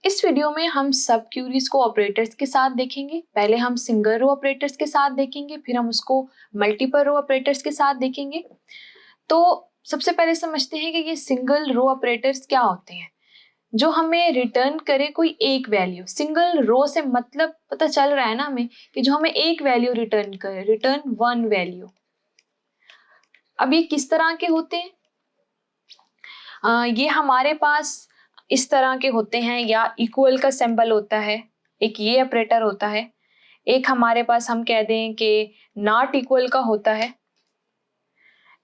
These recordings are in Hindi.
इस वीडियो में हम सब क्यूरीज को ऑपरेटर्स के साथ देखेंगे। पहले हम सिंगल रो ऑपरेटर्स के साथ देखेंगे, फिर हम उसको मल्टीपल रो ऑपरेटर्स के साथ देखेंगे। तो सबसे पहले समझते हैं कि ये सिंगल रो ऑपरेटर्स क्या होते हैं। जो हमें रिटर्न करे कोई एक वैल्यू, सिंगल रो से मतलब पता चल रहा है ना हमें कि जो हमें एक वैल्यू रिटर्न करे, रिटर्न वन वैल्यू। अब ये किस तरह के होते हैं? ये हमारे पास इस तरह के होते हैं, या इक्वल का सिंबल होता है, एक ये ऑपरेटर होता है। एक हमारे पास हम कह दें कि नॉट इक्वल का होता है।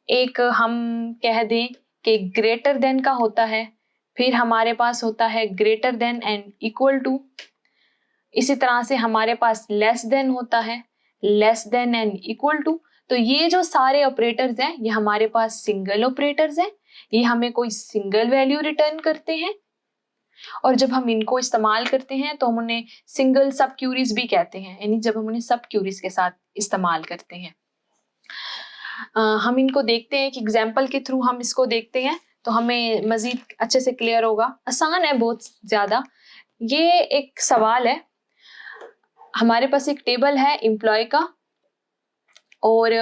एक हम कह दें कि ग्रेटर देन का होता है। फिर हमारे पास होता है greater than and equal to. इसी तरह से हमारे पास लेस देन होता है, less than and equal to. तो ये जो सारे ऑपरेटर्स हैं ये हमारे पास सिंगल ऑपरेटर्स हैं। ये हमें कोई सिंगल वैल्यू रिटर्न करते हैं, और जब हम इनको इस्तेमाल करते हैं तो हम उन्हें सिंगल सब क्यूरीज भी कहते हैं, यानी जब हम उन्हें सब क्यूरीज के साथ इस्तेमाल करते हैं। हम इनको देखते हैं कि एग्जाम्पल के थ्रू हम इसको देखते हैं तो हमें मजीद अच्छे से क्लियर होगा। आसान है बहुत ज़्यादा। ये एक सवाल है, हमारे पास एक टेबल है एम्प्लॉय का, और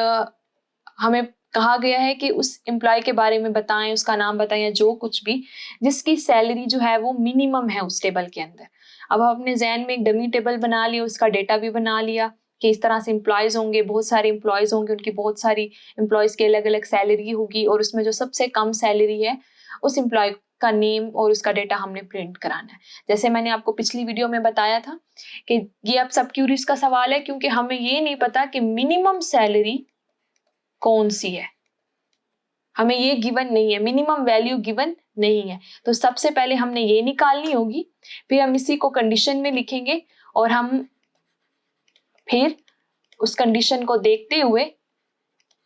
हमें कहा गया है कि उस एम्प्लॉय के बारे में बताएं, उसका नाम बताएं या जो कुछ भी, जिसकी सैलरी जो है वो मिनिमम है उस टेबल के अंदर। अब हम अपने जहन में एक डमी टेबल बना लिया, उसका डेटा भी बना लिया कि इस तरह से एम्प्लॉयज़ होंगे, बहुत सारे एम्प्लॉयज़ होंगे, उनकी बहुत सारी एम्प्लॉयज़ की अलग अलग सैलरी होगी, और उसमें जो सबसे कम सैलरी है उस एम्प्लॉय का नेम और उसका डेटा हमने प्रिंट कराना है। जैसे मैंने आपको पिछली वीडियो में बताया था कि ये अब सब क्यूरीज का सवाल है, क्योंकि हमें ये नहीं पता कि मिनिमम सैलरी कौन सी है, हमें ये गिवन नहीं है, मिनिमम वैल्यू गिवन नहीं है। तो सबसे पहले हमने ये निकालनी होगी, फिर हम इसी को कंडीशन में लिखेंगे, और हम फिर उस कंडीशन को देखते हुए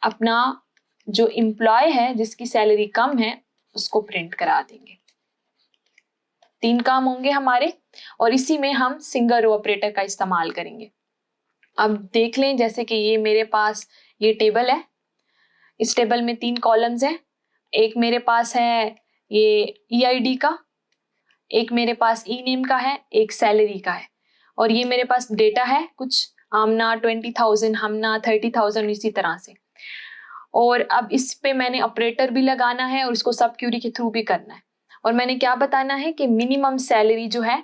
अपना जो एम्प्लॉय है जिसकी सैलरी कम है उसको प्रिंट करा देंगे। 3 काम होंगे हमारे, और इसी में हम सिंगल रो ऑपरेटर का इस्तेमाल करेंगे। अब देख लें, जैसे कि ये मेरे पास ये टेबल है, इस टेबल में 3 कॉलम्स हैं। एक मेरे पास है ये EID का, एक मेरे पास ई नेम का है, एक सैलरी का है, और ये मेरे पास डेटा है कुछ आमना 20,000, हमना 30,000, इसी तरह से। और अब इस पे मैंने ऑपरेटर भी लगाना है और इसको सब क्यूरी के थ्रू भी करना है, और मैंने क्या बताना है कि मिनिमम सैलरी जो है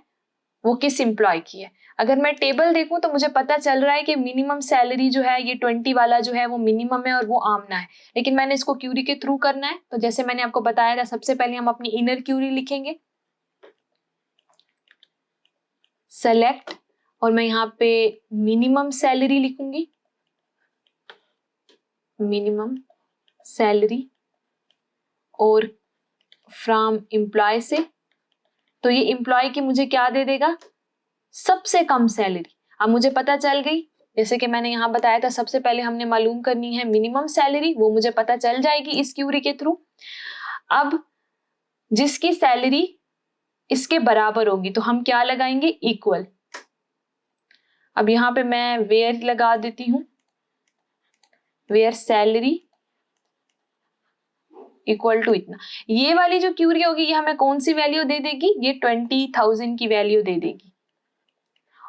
वो किस एम्प्लॉय की है। अगर मैं टेबल देखूं तो मुझे पता चल रहा है कि मिनिमम सैलरी जो है ये 20 वाला जो है वो मिनिमम है और वो आमना है, लेकिन मैंने इसको क्यूरी के थ्रू करना है। तो जैसे मैंने आपको बताया था, सबसे पहले हम अपनी इनर क्यूरी लिखेंगे, सेलेक्ट, और मैं यहाँ पे मिनिमम सैलरी लिखूंगी, मिनिमम सैलरी, और फ्रॉम एम्प्लॉय से। तो ये एम्प्लॉय की मुझे क्या दे देगा, सबसे कम सैलरी। अब मुझे पता चल गई, जैसे कि मैंने यहाँ बताया था, सबसे पहले हमने मालूम करनी है मिनिमम सैलरी, वो मुझे पता चल जाएगी इस क्यूरी के थ्रू। अब जिसकी सैलरी इसके बराबर होगी तो हम क्या लगाएंगे, इक्वल। अब यहाँ पे मैं वेयर लगा देती हूँ, वेयर सैलरी इक्वल टू इतना। ये वाली जो क्यूरी होगी ये हमें कौन सी वैल्यू दे देगी, ये 20,000 की वैल्यू दे देगी,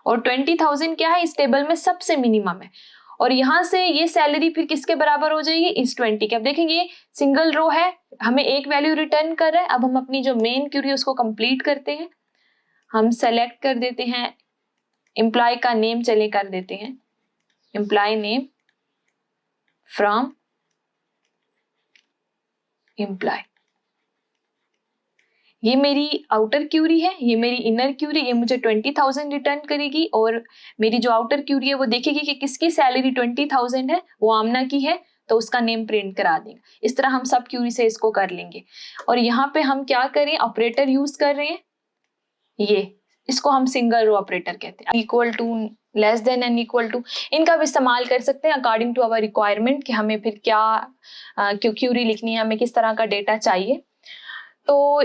और 20,000 क्या है, इस टेबल में सबसे मिनिमम है। और यहां से ये सैलरी फिर किसके बराबर हो जाएगी, इस 20 के। अब देखेंगे ये सिंगल रो है, हमें एक वैल्यू रिटर्न कर रहा है। अब हम अपनी जो मेन क्यूरी है उसको कंप्लीट करते हैं। हम सेलेक्ट कर देते हैं, एम्प्लॉय का नेम चले कर देते हैं, एम्प्लॉय नेम फ्रॉम एम्प्लॉय। ये मेरी आउटर क्यूरी है, ये मेरी इनर क्यूरी, ये मुझे 20,000 रिटर्न करेगी, और मेरी जो आउटर क्यूरी है वो देखेगी कि किसकी सैलरी 20,000 है, वो आमना की है, तो उसका नेम प्रिंट करा देगा। इस तरह हम सब क्यूरी से इसको कर लेंगे। और यहाँ पे हम क्या करें, ऑपरेटर यूज कर रहे हैं, ये इसको हम सिंगल रो ऑपरेटर कहते हैं। Equal to, less than and equal to, इनका भी इस्तेमाल कर सकते हैं अकॉर्डिंग टू आवर रिक्वायरमेंट कि हमें फिर क्या क्यूरी लिखनी है, हमें किस तरह का डेटा चाहिए। तो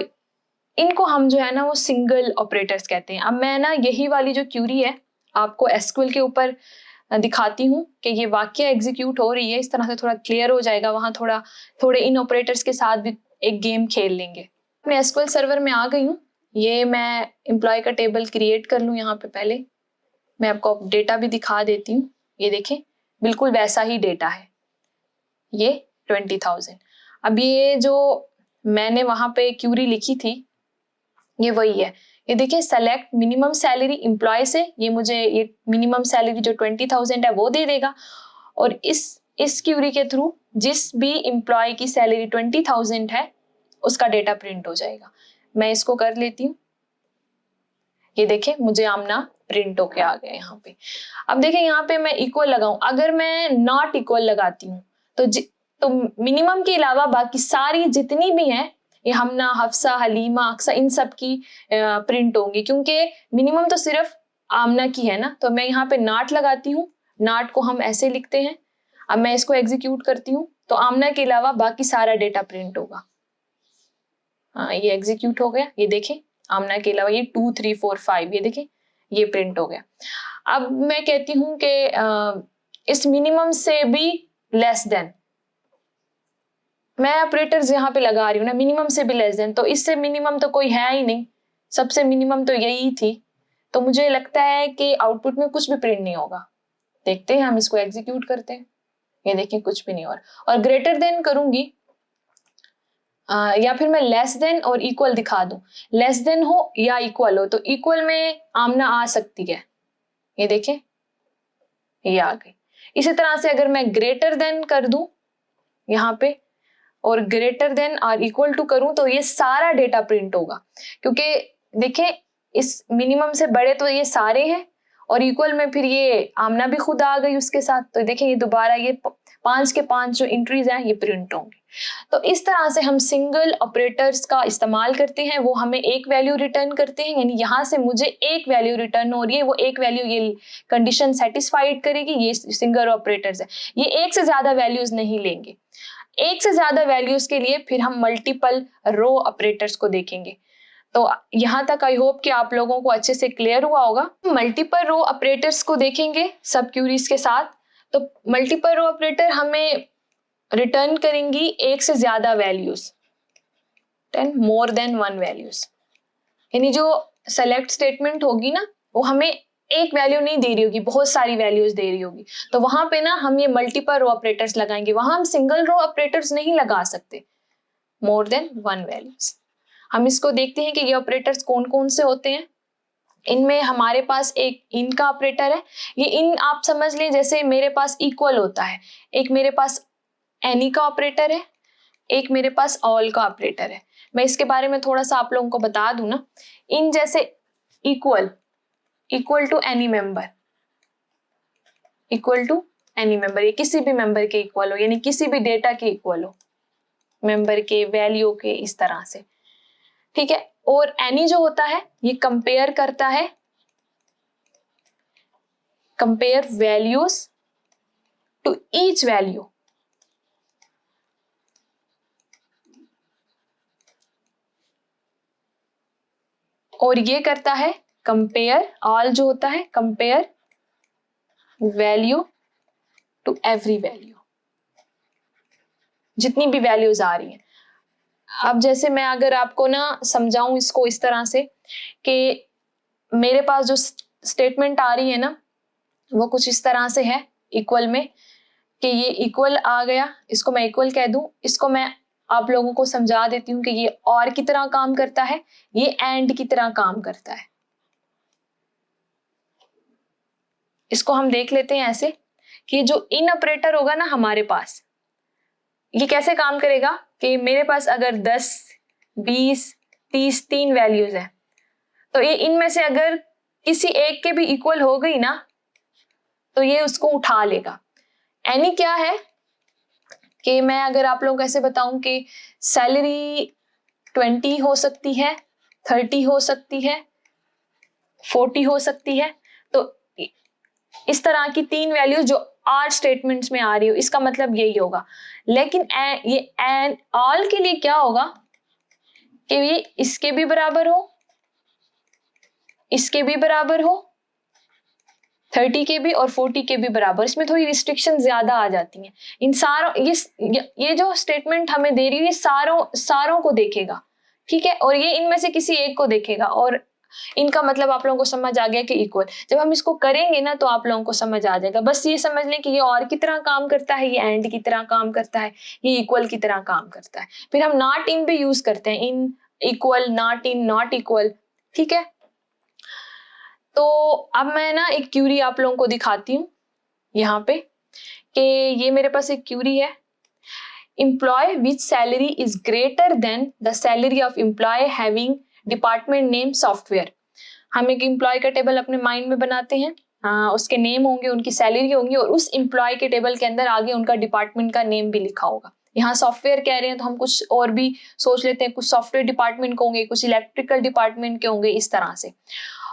इनको हम जो है ना वो सिंगल ऑपरेटर्स कहते हैं। अब मैं ना यही वाली जो क्यूरी है आपको एसक्यूएल के ऊपर दिखाती हूँ कि ये वाकया एग्जीक्यूट हो रही है, इस तरह से थोड़ा क्लियर हो जाएगा। वहाँ थोड़े इन ऑपरेटर्स के साथ भी एक गेम खेल लेंगे। मैं एसक्यूएल सर्वर में आ गई हूँ, ये मैं एम्प्लॉय का टेबल क्रिएट कर लूँ यहाँ पे। पहले मैं आपको डेटा भी दिखा देती हूँ। ये देखें, बिल्कुल वैसा ही डेटा है, ये 20,000। अब ये जो मैंने वहां पे क्यूरी लिखी थी ये वही है। ये देखिए, सेलेक्ट मिनिमम सैलरी एम्प्लॉय से ये मुझे ये मिनिमम सैलरी जो 20,000 है वो दे देगा, और इस क्यूरी के थ्रू जिस भी एम्प्लॉय की सैलरी 20,000 है उसका डेटा प्रिंट हो जाएगा। मैं इसको कर लेती हूँ। ये देखें, मुझे आमना प्रिंट होके आ गया यहाँ पे। अब देखें यहाँ पे मैं इक्वल लगाऊं, अगर मैं नॉट इक्वल लगाती हूँ तो मिनिमम के अलावा बाकी सारी जितनी भी हैं, ये हमना, हफ्सा, हलीमा, अक्सा, इन सब की प्रिंट होंगी, क्योंकि मिनिमम तो सिर्फ आमना की है ना। तो मैं यहाँ पे नॉट लगाती हूँ, नॉट को हम ऐसे लिखते हैं। अब मैं इसको एग्जीक्यूट करती हूँ तो आमना के अलावा बाकी सारा डेटा प्रिंट होगा। हाँ, ये एग्जीक्यूट हो गया। ये देखें, आमना के अलावा ये 2, 3, 4, 5, ये देखें ये प्रिंट हो गया। अब मैं कहती हूँ कि इस मिनिमम से भी लेस देन, मैं ऑपरेटर्स यहाँ पे लगा रही हूँ ना, मिनिमम से भी लेस देन, तो इससे मिनिमम तो कोई है ही नहीं, सबसे मिनिमम तो यही थी। तो मुझे लगता है कि आउटपुट में कुछ भी प्रिंट नहीं होगा। देखते हैं, हम इसको एग्जीक्यूट करते हैं। ये देखें, कुछ भी नहीं हो रहा। और ग्रेटर देन करूंगी या फिर मैं लेस देन और इक्वल दिखा दूं, लेस देन हो या इक्वल हो, तो इक्वल में आमना आ सकती है। ये देखें, ये आ गई। इसी तरह से अगर मैं ग्रेटर देन कर दूं यहाँ पे और ग्रेटर देन और इक्वल टू करूं तो ये सारा डेटा प्रिंट होगा, क्योंकि देखें इस मिनिमम से बड़े तो ये सारे हैं और इक्वल में फिर ये आमना भी खुद आ गई उसके साथ। तो देखें, ये दोबारा ये 5 के 5 जो एंट्रीज हैं ये प्रिंट होंगी। तो इस तरह से हम सिंगल ऑपरेटर्स का इस्तेमाल करते हैं, वो हमें एक वैल्यू रिटर्न करते हैं, यानी यहाँ से मुझे एक वैल्यू रिटर्न हो रही है, वो एक वैल्यू ये कंडीशन सेटिस्फाइड करेगी। ये सिंगल ऑपरेटर्स है, ये एक से ज्यादा वैल्यूज नहीं लेंगे। एक से ज्यादा वैल्यूज के लिए फिर हम मल्टीपल रो ऑपरेटर्स को देखेंगे। तो यहाँ तक आई होप कि आप लोगों को अच्छे से क्लियर हुआ होगा। मल्टीपल रो ऑपरेटर्स को देखेंगे सब क्यूरीज के साथ। तो मल्टीपल रो ऑपरेटर हमें रिटर्न करेंगी एक से ज्यादा वैल्यूज, 10 मोर देन 1 वैल्यूज, यानी जो सेलेक्ट स्टेटमेंट होगी ना वो हमें एक वैल्यू नहीं दे रही होगी, बहुत सारी वैल्यूज दे रही होगी। तो वहां पे ना हम ये मल्टीपल रो ऑपरेटर्स लगाएंगे, वहां हम सिंगल रो ऑपरेटर्स नहीं लगा सकते, मोर देन 1 वैल्यूज। हम इसको देखते हैं कि ये ऑपरेटर्स कौन कौन से होते हैं। इनमें हमारे पास एक इन का ऑपरेटर है। ये इन आप समझ लें जैसे मेरे पास इक्वल होता है, एक मेरे पास एनी का ऑपरेटर है, एक मेरे पास ऑल का ऑपरेटर है। मैं इसके बारे में थोड़ा सा आप लोगों को बता दूं ना। इन जैसे equal to any member, equal to any member, ये किसी भी मेंबर के इक्वल हो, यानी किसी भी डेटा के इक्वल हो, मेंबर के, वैल्यू के, इस तरह से, ठीक है। और एनी जो होता है ये कंपेयर करता है, compare values to each value, और ये करता है कंपेयर, ऑल जो होता है compare value to every value, जितनी भी वैल्यूज आ रही हैं। अब जैसे मैं अगर आपको ना समझाऊं इसको इस तरह से कि मेरे पास जो स्टेटमेंट आ रही है ना वो कुछ इस तरह से है इक्वल में, कि ये इक्वल आ गया, इसको मैं इक्वल कह दूं, इसको मैं आप लोगों को समझा देती हूँ कि ये और की तरह काम करता है, ये एंड की तरह काम करता है। इसको हम देख लेते हैं ऐसे कि जो इन ऑपरेटर होगा ना हमारे पास, ये कैसे काम करेगा कि मेरे पास अगर 10, 20, 30 3 वैल्यूज है, तो ये इनमें से अगर किसी एक के भी इक्वल हो गई ना तो ये उसको उठा लेगा। एनी क्या है कि मैं अगर आप लोगों को ऐसे बताऊं कि सैलरी 20 हो सकती है, 30 हो सकती है, 40 हो सकती है, तो इस तरह की 3 वैल्यूज जो 8 स्टेटमेंट्स में आ रही हो, इसका मतलब यही होगा। लेकिन ये एंड ऑल के लिए क्या होगा कि ये इसके भी बराबर हो, इसके भी बराबर हो, 30 के भी और 40 के भी बराबर। इसमें थोड़ी रिस्ट्रिक्शन ज्यादा आ जाती हैं। इन सारों ये जो स्टेटमेंट हमें दे रही है ये सारों को देखेगा ठीक है, और ये इनमें से किसी एक को देखेगा, और इनका मतलब आप लोगों को समझ आ गया कि इक्वल। जब हम इसको करेंगे ना तो आप लोगों को समझ आ जाएगा। बस ये समझ लें कि ये और की तरह काम करता है, ये एंड की तरह काम करता है, ये इक्वल की तरह काम करता है। फिर हम नॉट इन भी यूज करते हैं, in equal, not in, not equal. ठीक है, तो अब मैं ना एक क्यूरी आप लोगों को दिखाती हूँ यहाँ पे, कि ये मेरे पास एक क्यूरी है, employee which salary is greater than the salary of employee having department name software। हम एक एम्प्लॉय का टेबल अपने माइंड में बनाते हैं, उसके नेम होंगे, उनकी सैलरी होंगी, और उस एम्प्लॉय के टेबल के अंदर आगे उनका डिपार्टमेंट का नेम भी लिखा होगा। यहाँ सॉफ्टवेयर कह रहे हैं तो हम कुछ और भी सोच लेते हैं, कुछ सॉफ्टवेयर डिपार्टमेंट के होंगे, कुछ इलेक्ट्रिकल डिपार्टमेंट के होंगे, इस तरह से।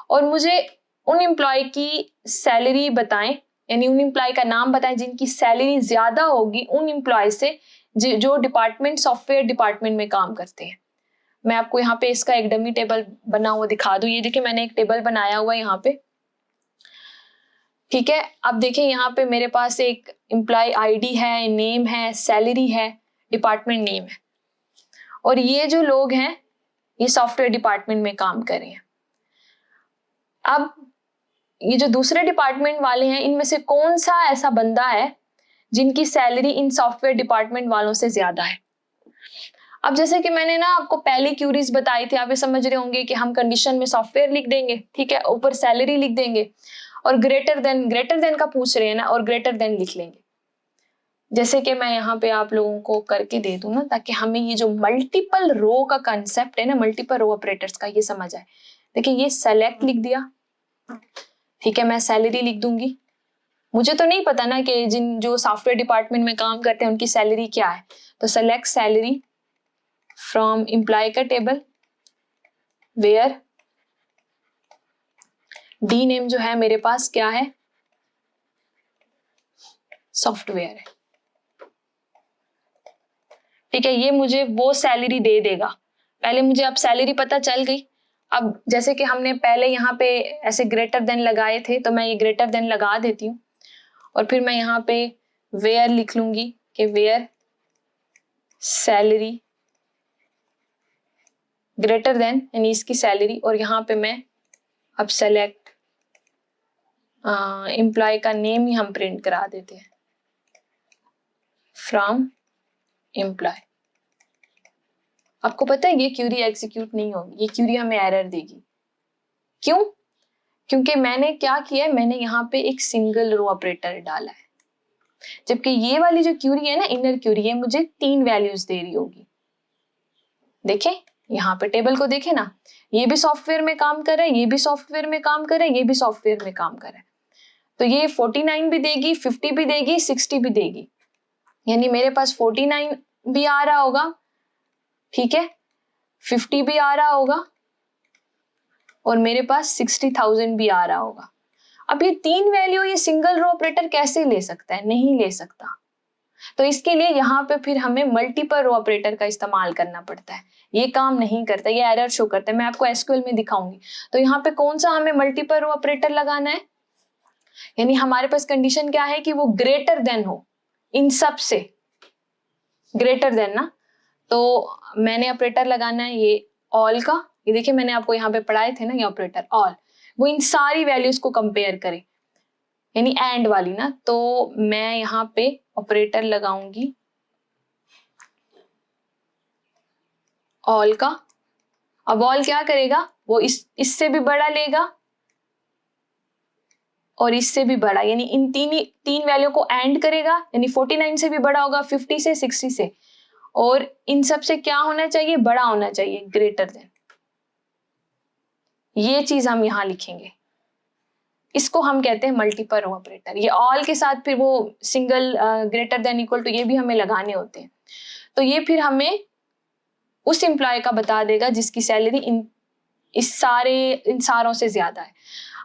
और मुझे उन एम्प्लॉय की सैलरी बताएं, यानी उन एम्प्लॉय का नाम बताएं जिनकी सैलरी ज्यादा होगी उन एम्प्लॉय से जो डिपार्टमेंट, सॉफ्टवेयर डिपार्टमेंट में काम करते हैं। मैं आपको यहाँ पे इसका एक डमी टेबल बना हुआ दिखा दूं। ये देखिए, मैंने एक टेबल बनाया हुआ है यहाँ पे। ठीक है, अब देखिए यहाँ पे मेरे पास एक एम्प्लॉय आईडी है, नेम है, सैलरी है, डिपार्टमेंट नेम है, और ये जो लोग हैं ये सॉफ्टवेयर डिपार्टमेंट में काम कर रहे हैं। अब ये जो दूसरे डिपार्टमेंट वाले हैं, इनमें से कौन सा ऐसा बंदा है जिनकी सैलरी इन सॉफ्टवेयर डिपार्टमेंट वालों से ज्यादा है? अब जैसे कि मैंने ना आपको पहले क्यूरीज बताई थी, आप ये समझ रहे होंगे कि हम कंडीशन में सॉफ्टवेयर लिख देंगे, ठीक है, ऊपर सैलरी लिख देंगे, और ग्रेटर देन का पूछ रहे हैं ना, और ग्रेटर देन लिख लेंगे। जैसे कि मैं यहाँ पे आप लोगों को करके दे दूं ना, ताकि हमें ये जो मल्टीपल रो का कंसेप्ट है ना, मल्टीपल रो ऑपरेटर्स का, ये समझ आए। देखिए, ये सेलेक्ट लिख दिया, ठीक है, मैं सैलरी लिख दूंगी। मुझे तो नहीं पता ना कि जो सॉफ्टवेयर डिपार्टमेंट में काम करते हैं उनकी सैलरी क्या है, तो सेलेक्ट सैलरी फ्रॉम एम्प्लॉय का टेबल, वेयर डी नेम जो है मेरे पास क्या है, सॉफ्टवेयर है। ठीक है, ये मुझे वो सैलरी दे देगा। पहले मुझे अब सैलरी पता चल गई। अब जैसे कि हमने पहले यहाँ पे ऐसे ग्रेटर देन लगाए थे, तो मैं ये ग्रेटर देन लगा देती हूँ, और फिर मैं यहाँ पे वेयर लिख लूंगी कि वेयर सैलरी ग्रेटर देन, यानी इसकी सैलरी, और यहाँ पे मैं अब सेलेक्ट एम्प्लॉय का नेम ही हम प्रिंट करा देते हैं, फ्रॉम एम्प्लॉय। आपको पता है ये क्यूरी एग्जीक्यूट नहीं होगी, ये क्यूरी हमें एरर देगी। क्यों? क्योंकि मैंने क्या किया है, मैंने यहाँ पे एक सिंगल रो ऑपरेटर डाला है, जबकि ये वाली जो क्यूरी है ना, इनर क्यूरी, ये मुझे 3 वैल्यूज दे रही होगी। देखें यहाँ पे टेबल को, देखें ना, ये भी सॉफ्टवेयर में काम कर रहा है, ये भी सॉफ्टवेयर में काम कर रहा है, ये भी सॉफ्टवेयर में काम कर रहा है, तो ये 49 भी देगी, 50 भी देगी, 60 भी देगी, यानी मेरे पास 49 भी आ रहा होगा, ठीक है, 50 भी आ रहा होगा, और मेरे पास 60,000 भी आ रहा होगा। अब ये 3 वैल्यू ये सिंगल रो ऑपरेटर कैसे ले सकता है? नहीं ले सकता। तो इसके लिए यहाँ पे फिर हमें मल्टीपल रो ऑपरेटर का इस्तेमाल करना पड़ता है। ये काम नहीं करता, ये एरर शो करता है। मैं आपको एसक्यूएल में दिखाऊंगी। तो यहाँ पे कौन सा हमें मल्टीपल रो ऑपरेटर लगाना है, यानी हमारे पास कंडीशन क्या है कि वो ग्रेटर देन हो, इन सब से ग्रेटर देन ना, तो मैंने ऑपरेटर लगाना है ये ऑल का। ये देखिए मैंने आपको यहाँ पे पढ़ाए थे ना, ये ऑपरेटर ऑल, वो इन सारी वैल्यूज को कंपेयर करे, यानी एंड वाली ना। तो मैं यहाँ पे ऑपरेटर लगाऊंगी ऑल का। अब ऑल क्या करेगा, वो इससे भी बड़ा लेगा और इससे भी बड़ा, यानी इन तीन वैल्यू को एंड करेगा, यानी 49 से भी बड़ा होगा, 50 से, 60 से, और इन सब से क्या होना चाहिए, बड़ा होना चाहिए, ग्रेटर देन। ये चीज हम यहां लिखेंगे, इसको हम कहते हैं मल्टीपल रो ऑपरेटर। ये ऑल के साथ फिर वो single, greater than, equal to, ये भी हमें लगाने होते हैं। तो ये फिर हमें उस एम्प्लॉय का बता देगा जिसकी सैलरी इन सारों से ज्यादा है।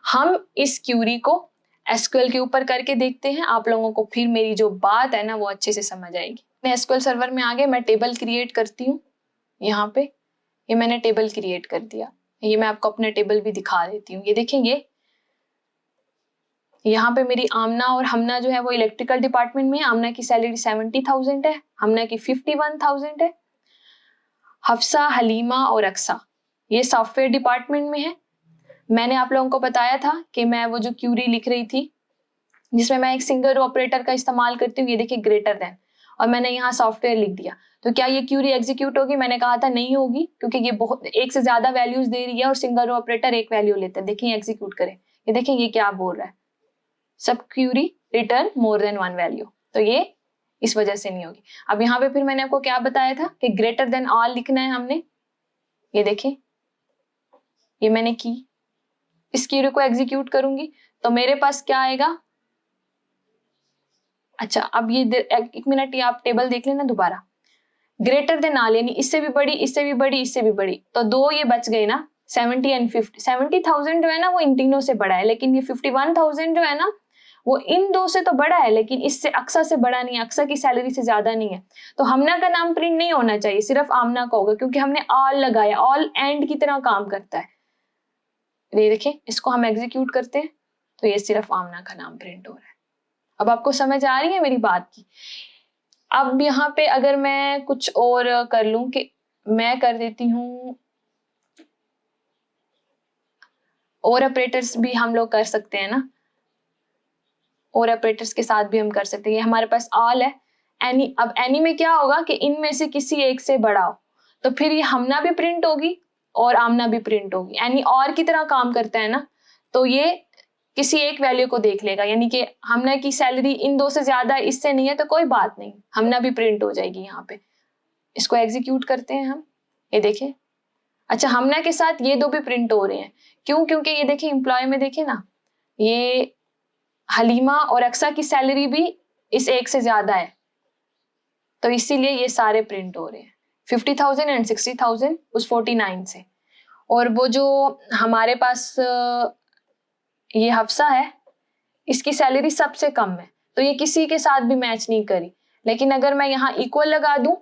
हम इस क्यूरी को एसक्यूएल के ऊपर करके देखते हैं, आप लोगों को फिर मेरी जो बात है ना वो अच्छे से समझ आएगी। मैं एसक्यूएल सर्वर में आ गए, मैं टेबल क्रिएट करती हूँ। यहाँ पे ये मैंने टेबल क्रिएट कर दिया। ये मैं आपको अपने टेबल भी दिखा देती हूँ। ये देखेंगे यहाँ पे मेरी आमना और हमना जो है वो इलेक्ट्रिकल डिपार्टमेंट में है। आमना की सैलरी 70,000 है, हमना की 51,000 है। हफ्सा, हलीमा और अक्सा, ये सॉफ्टवेयर डिपार्टमेंट में है। मैंने आप लोगों को बताया था कि मैं वो जो क्यूरी लिख रही थी जिसमें मैं एक सिंगल रो ऑपरेटर का इस्तेमाल करती हूँ, ये देखिए ग्रेटर देन, और मैंने यहाँ सॉफ्टवेयर लिख दिया, तो क्या ये क्यूरी एग्जीक्यूट होगी? मैंने कहा था नहीं होगी, क्योंकि ये बहुत एक से ज्यादा वैल्यूज दे रही है और सिंगल रो ऑपरेटर एक वैल्यू लेता है। देखिए एग्जीक्यूट करें, ये देखिए ये क्या बोल रहा है, subquery return more than one value, तो ये इस वजह से नहीं होगी। अब यहाँ पे फिर मैंने आपको क्या बताया था कि ग्रेटर देन ऑल लिखना है हमने, ये देखिए ये मैंने की, इस क्यूरी को एग्जीक्यूट करूंगी तो मेरे पास क्या आएगा। अच्छा अब ये एक मिनट, ये आप टेबल देख लेना दोबारा, ग्रेटर देन ऑल यानी इससे भी बड़ी, इससे भी बड़ी, इससे भी बड़ी, तो दो ये बच गए ना, 70 एंड 50। 70,000 जो है ना वो इन तीनों से बड़ा है, लेकिन ये 51,000 जो है ना वो इन दो से तो बड़ा है, लेकिन इससे अक्सा से बड़ा नहीं है, अक्सा की सैलरी से ज्यादा नहीं है। तो हमना का नाम प्रिंट नहीं होना चाहिए, सिर्फ आमना का होगा, क्योंकि हमने ऑल लगाया, ऑल एंड की तरह काम करता है। ये देखिए इसको हम एग्जीक्यूट करते हैं तो ये सिर्फ आमना का नाम प्रिंट हो रहा है। अब आपको समझ आ रही है मेरी बात की? अब यहाँ पे अगर मैं कुछ और कर लूं, कि मैं कर देती हूँ, और ऑपरेटर्स भी हम लोग कर सकते हैं ना, और ऑपरेटर्स के साथ भी हम कर सकते हैं। ये हमारे पास ऑल है, एनी। अब एनी में क्या होगा कि इनमें से किसी एक से बड़ा हो, तो फिर ये हमना भी प्रिंट होगी और आमना भी प्रिंट होगी। एनी और की तरह काम करता है ना, तो ये किसी एक वैल्यू को देख लेगा, यानी कि हमना की सैलरी इन दो से ज्यादा, इससे नहीं है तो कोई बात नहीं, हमना भी प्रिंट हो जाएगी यहाँ पे। इसको एग्जीक्यूट करते हैं हम, ये देखिए। अच्छा हमना के साथ ये दो भी प्रिंट हो रहे हैं, क्यों? क्योंकि ये देखिए एम्प्लॉय में देखिए ना, ये हलीमा और अक्सा की सैलरी भी इस एक से ज्यादा है, तो इसीलिए ये सारे प्रिंट हो रहे हैं, 50,000 एंड 60,000 उस 49 से। और वो जो हमारे पास ये हफ्सा है, इसकी सैलरी सबसे कम है, तो ये किसी के साथ भी मैच नहीं करी। लेकिन अगर मैं यहाँ इक्वल लगा दूं,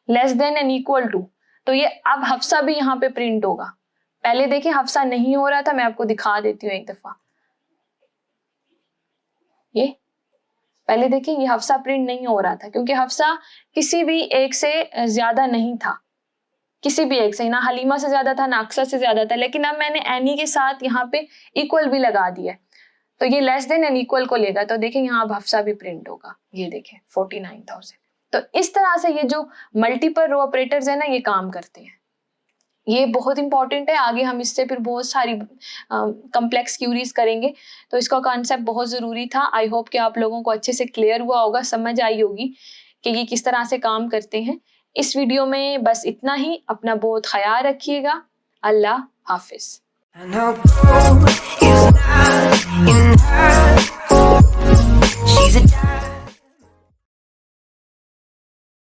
less than and equal to, तो ये अब हफ्सा भी यहाँ पे प्रिंट होगा। पहले देखिए हफ्सा नहीं हो रहा था, मैं आपको दिखा देती हूँ एक दफा। ये पहले देखिए ये हफ्सा प्रिंट नहीं हो रहा था, क्योंकि हफ्सा किसी भी एक से ज्यादा नहीं था, किसी भी एक से, ना हलीमा से ज्यादा था ना अक्सा से ज्यादा था। लेकिन अब मैंने एनी के साथ यहाँ पे इक्वल भी लगा दिया, तो ये लेस देन एंड इक्वल को लेगा, तो देखें यहाँ अब हफ्सा भी प्रिंट होगा, ये देखें 49,000। तो इस तरह से ये जो मल्टीपल रो ऑपरेटर्स है ना, ये काम करते हैं। ये बहुत इंपॉर्टेंट है, आगे हम इससे फिर बहुत सारी कम्प्लेक्स क्यूरीज करेंगे, तो इसका कॉन्सेप्ट बहुत जरूरी था। आई होप कि आप लोगों को अच्छे से क्लियर हुआ होगा, समझ आई होगी कि ये किस तरह से काम करते हैं। इस वीडियो में बस इतना ही, अपना बहुत ख्याल रखिएगा, अल्लाह हाफिज।